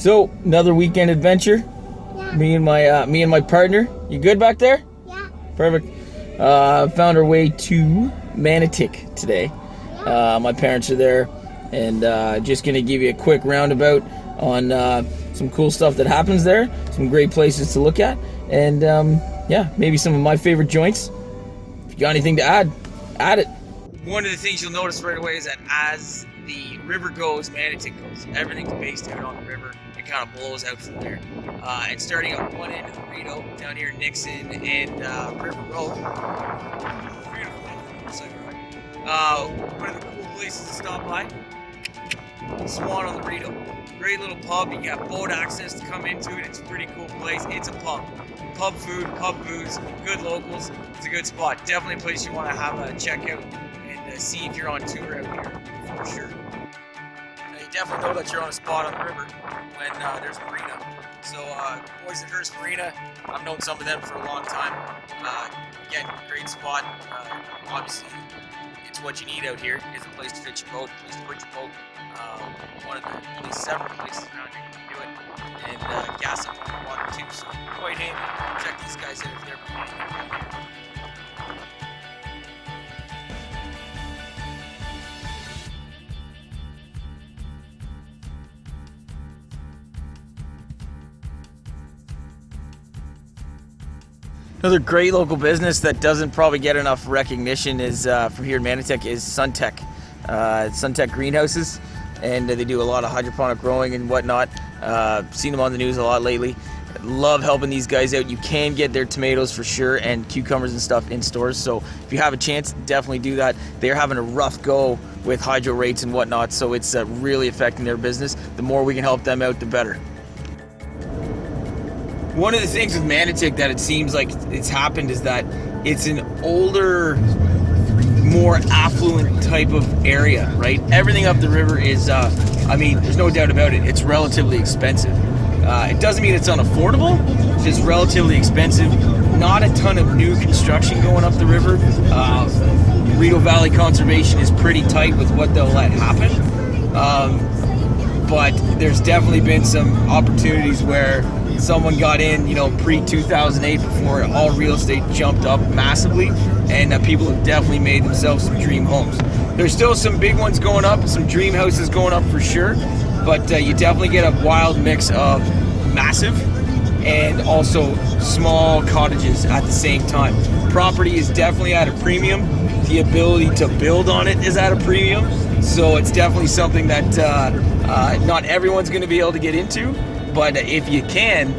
So, another weekend adventure. Yeah. Me and my partner. You good back there? Yeah. Perfect. Found our way to Manotick today. My parents are there, and just gonna give you a quick roundabout on some cool stuff that happens there, some great places to look at, and yeah, maybe some of my favorite joints. If you got anything to add it. One of the things you'll notice right away is that as the river goes, Manotick goes. Everything's based out on the river. It kind of blows out from there. And starting at one end of the Rito, down here Nixon and River Road. One of the cool places to stop by. Swan on the Rito. Great little pub. You got boat access to come into it. It's a pretty cool place. It's a pub. Pub food, pub booze, good locals. It's a good spot. Definitely a place you want to have a check out and see if you're on tour out here for sure. Now, you definitely know that you're on a spot on the river when there's a marina. So Boys and Hearst Marina, I've known some of them for a long time. Again, great spot. Obviously, it's what you need out here. It's a place to fit your boat, a place to put your boat. One of the only several places around here you can do it. And gas up on the water too, so quite handy. Check these guys out if they're planning. Another great local business that doesn't probably get enough recognition is from here in Manotick is Suntech. Suntech greenhouses, and they do a lot of hydroponic growing and whatnot. Seen them on the news a lot lately. Love helping these guys out. You can get their tomatoes for sure and cucumbers and stuff in stores, so if you have a chance, definitely do that. They're having a rough go with hydro rates and whatnot, so it's really affecting their business. The more we can help them out, the better. One of the things with Manotick that it seems like it's happened is that it's an older, more affluent type of area, right? Everything up the river is, I mean, there's no doubt about it, it's relatively expensive. It doesn't mean it's unaffordable, it's just relatively expensive. Not a ton of new construction going up the river. Rito Valley Conservation is pretty tight with what they'll let happen. But there's definitely been some opportunities where someone got in, pre-2008 before all real estate jumped up massively, and people have definitely made themselves some dream homes. There's still some big ones going up, some dream houses going up for sure, but you definitely get a wild mix of massive and also small cottages at the same time. Property is definitely at a premium. The ability to build on it is at a premium, so it's definitely something that not everyone's going to be able to get into. But if you can,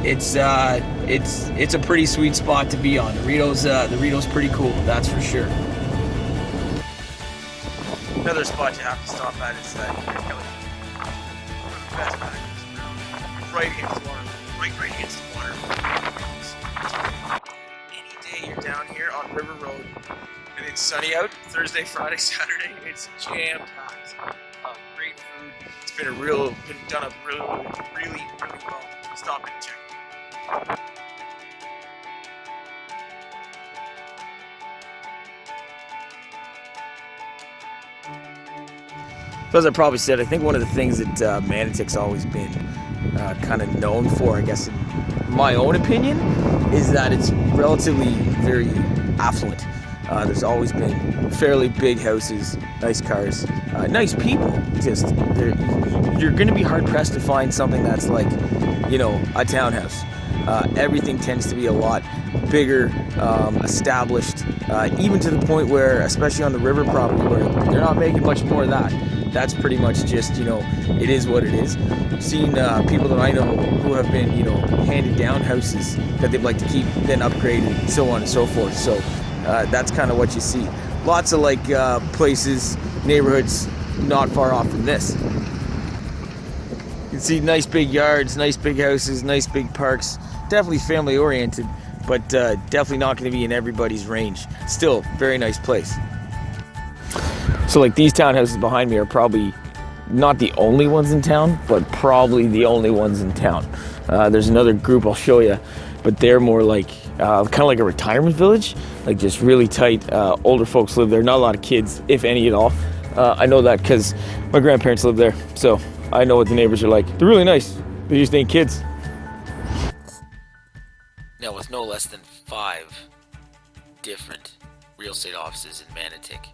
it's a pretty sweet spot to be on. The Rito's pretty cool, that's for sure. Another spot you have to stop at is Kelly. One of the best packages right against the water, right against the water. Any day you're down here on River Road and it's sunny out, Thursday, Friday, Saturday, it's jam-packed. Great food. It's been done up really well. Stop and check. So as I probably said, I think one of the things that Manotick's always been kind of known for, I guess in my own opinion, is that it's relatively very affluent. There's always been fairly big houses, nice cars, nice people. Just you're going to be hard pressed to find something that's like, a townhouse. Everything tends to be a lot bigger, established, even to the point where, especially on the river property, where they're not making much more of that. That's pretty much just, it is what it is. I've seen people that I know who have been, handed down houses that they'd like to keep, then upgraded, so on and so forth. So that's kind of what you see. Lots of places, neighborhoods not far off from this. You can see nice big yards, nice big houses, nice big parks. Definitely family oriented, but definitely not going to be in everybody's range. Still, very nice place. So these townhouses behind me are probably not the only ones in town, but probably the only ones in town. There's another group I'll show you, but they're more kind of like a retirement village, just really tight. Older folks live there, not a lot of kids, if any at all. I know that because my grandparents live there, so I know what the neighbors are like. They're really nice. They just ain't kids. Now, with no less than 5 different real estate offices in Manotick,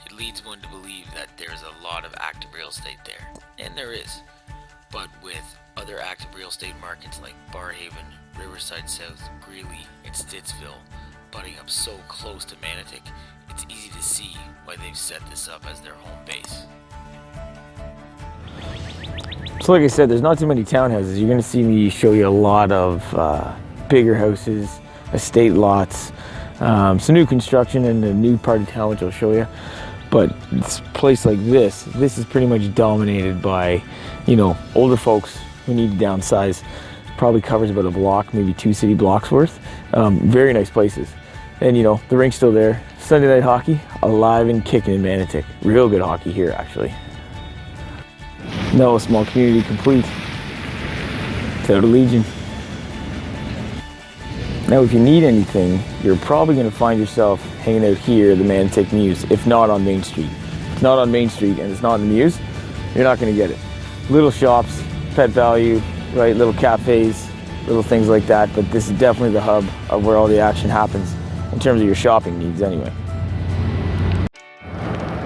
it leads one to believe that there's a lot of active real estate there. And there is. But with other active real estate markets like Barhaven, Riverside South, Greeley, and Stittsville butting up so close to Manotick, it's easy to see why they've set this up as their home base. So like I said, there's not too many townhouses. You're gonna see me show you a lot of bigger houses, estate lots, some new construction in the new part of town, which I'll show you. But this place like this is pretty much dominated by, you know, older folks who need to downsize. Probably covers about a block, maybe 2 city blocks worth. Very nice places. And you know, the rink's still there. Sunday night hockey, alive and kicking in Manotick. Real good hockey here, actually. No small community complete without a Legion. Now, if you need anything, you're probably going to find yourself hanging out here at the Manotick Mews, if not on Main Street. If it's not on Main Street and it's not in the Mews, you're not going to get it. Little shops, Pet Value, right? Little cafes, little things like that. But this is definitely the hub of where all the action happens in terms of your shopping needs, anyway.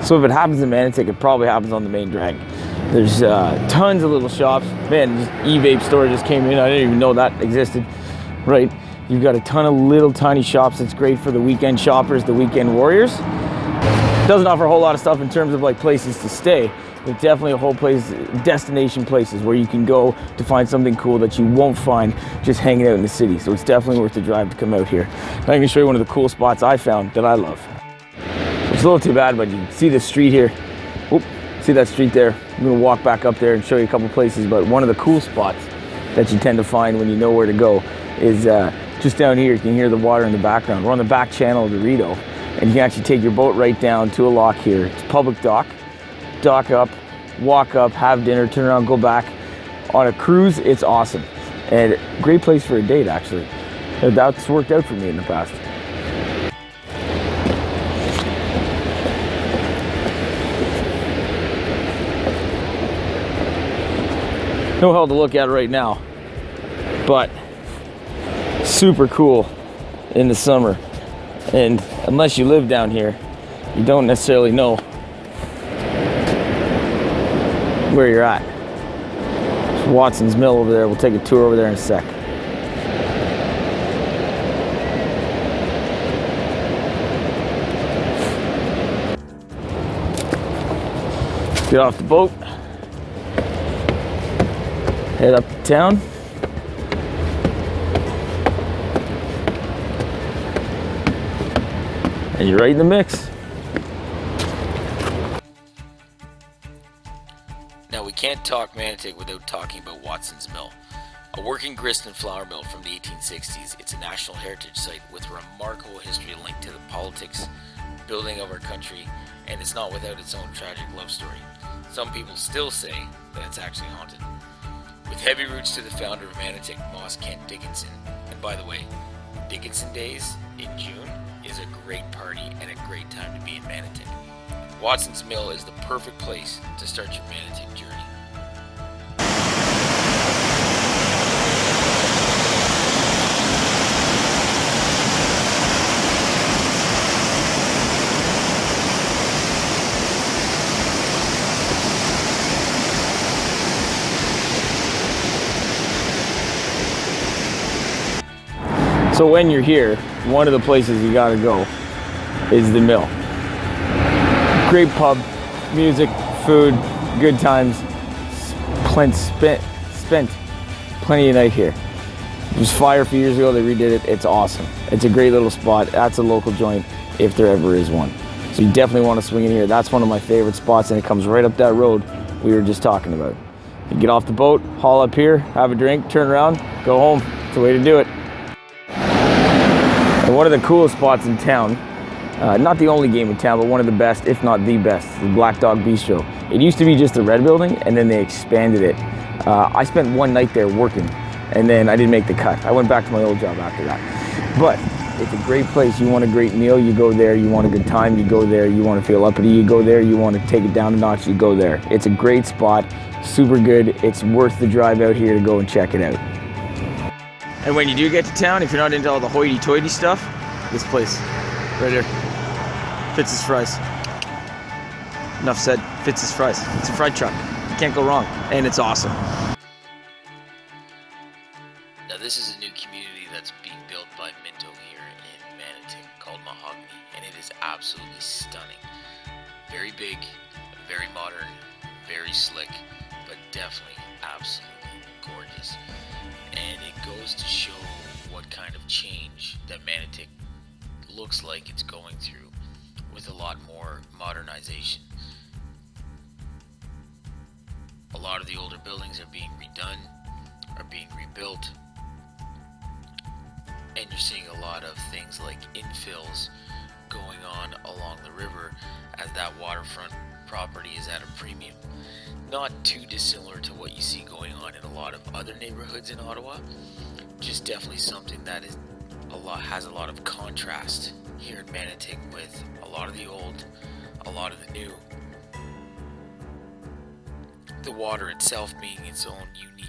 So if it happens in Manotick, it probably happens on the main drag. There's tons of little shops. Man, this e-vape store just came in. I didn't even know that existed, right? You've got a ton of little tiny shops. That's great for the weekend shoppers, the weekend warriors. Doesn't offer a whole lot of stuff in terms of like places to stay, but definitely a whole place, destination places where you can go to find something cool that you won't find just hanging out in the city. So it's definitely worth the drive to come out here. I'm going to show you one of the cool spots I found that I love. It's a little too bad, but you can see the street here. Oop, see that street there? I'm going to walk back up there and show you a couple places, but one of the cool spots that you tend to find when you know where to go is just down here. You can hear the water in the background. We're on the back channel of the Rideau, and you can actually take your boat right down to a lock here. It's public dock. Dock up, walk up, have dinner, turn around, go back. On a cruise, it's awesome. And great place for a date, actually. That's worked out for me in the past. No hell to look at right now, but super cool in the summer. And unless you live down here, you don't necessarily know where you're at. There's Watson's Mill over there. We'll take a tour over there in a sec. Get off the boat. Head up to town. And you're right in the mix. Now, we can't talk Manotick without talking about Watson's Mill. A working grist and flour mill from the 1860s, it's a National Heritage Site with remarkable history linked to the politics, building of our country, and it's not without its own tragic love story. Some people still say that it's actually haunted. With heavy roots to the founder of Manotick, Moss Kent Dickinson. And by the way, Dickinson Days in June is a great party and a great time to be in Manotick. Watson's Mill is the perfect place to start your Manotick journey. So when you're here, one of the places you gotta go is the mill. Great pub, music, food, good times, spent plenty of night here. It was fire a few years ago, they redid it, it's awesome. It's a great little spot, that's a local joint if there ever is one. So you definitely wanna swing in here. That's one of my favorite spots and it comes right up that road we were just talking about. You get off the boat, haul up here, have a drink, turn around, go home. It's the way to do it. And one of the coolest spots in town, not the only game in town, but one of the best, if not the best, the Black Dog Bistro. It used to be just the red building, and then they expanded it. I spent one night there working, and then I didn't make the cut. I went back to my old job after that. But It's a great place. You want a great meal, you go there. You want a good time, you go there. You want to feel uppity, you go there. You want to take it down a notch, you go there. It's a great spot, super good. It's worth the drive out here to go and check it out. And when you do get to town, if you're not into all the hoity-toity stuff, this place, right here, Fitz's Fries. Enough said, Fitz's Fries. It's a fried truck. You can't go wrong, and it's awesome. Now this is a new community that's being built by Minto here in Manotick called Mahogany, and it is absolutely stunning. Very big, very modern, very slick, but definitely absolutely gorgeous. And it goes to show what kind of change that Manotick looks like it's going through with a lot more modernization. A lot of the older buildings are being redone, are being rebuilt, and you're seeing a lot of things like infills going on along the river as that waterfront property is at a premium. Not too dissimilar to what you see going on in a lot of other neighborhoods in Ottawa, just definitely something that is has a lot of contrast here in Manotick with a lot of the old, a lot of the new. The water itself being its own unique,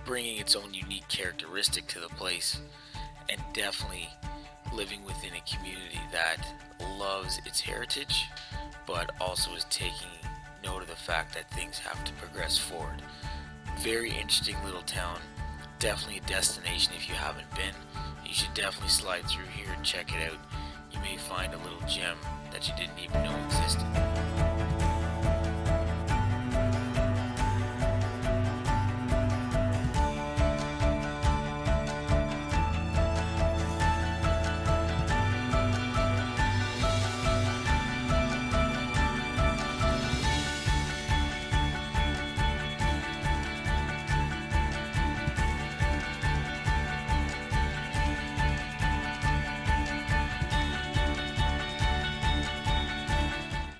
bringing its own unique characteristic to the place, and definitely living within a community that loves its heritage, but also is taking note of the fact that things have to progress forward. Very interesting little town, definitely a destination if you haven't been. You should definitely slide through here and check it out. You may find a little gem that you didn't even know existed.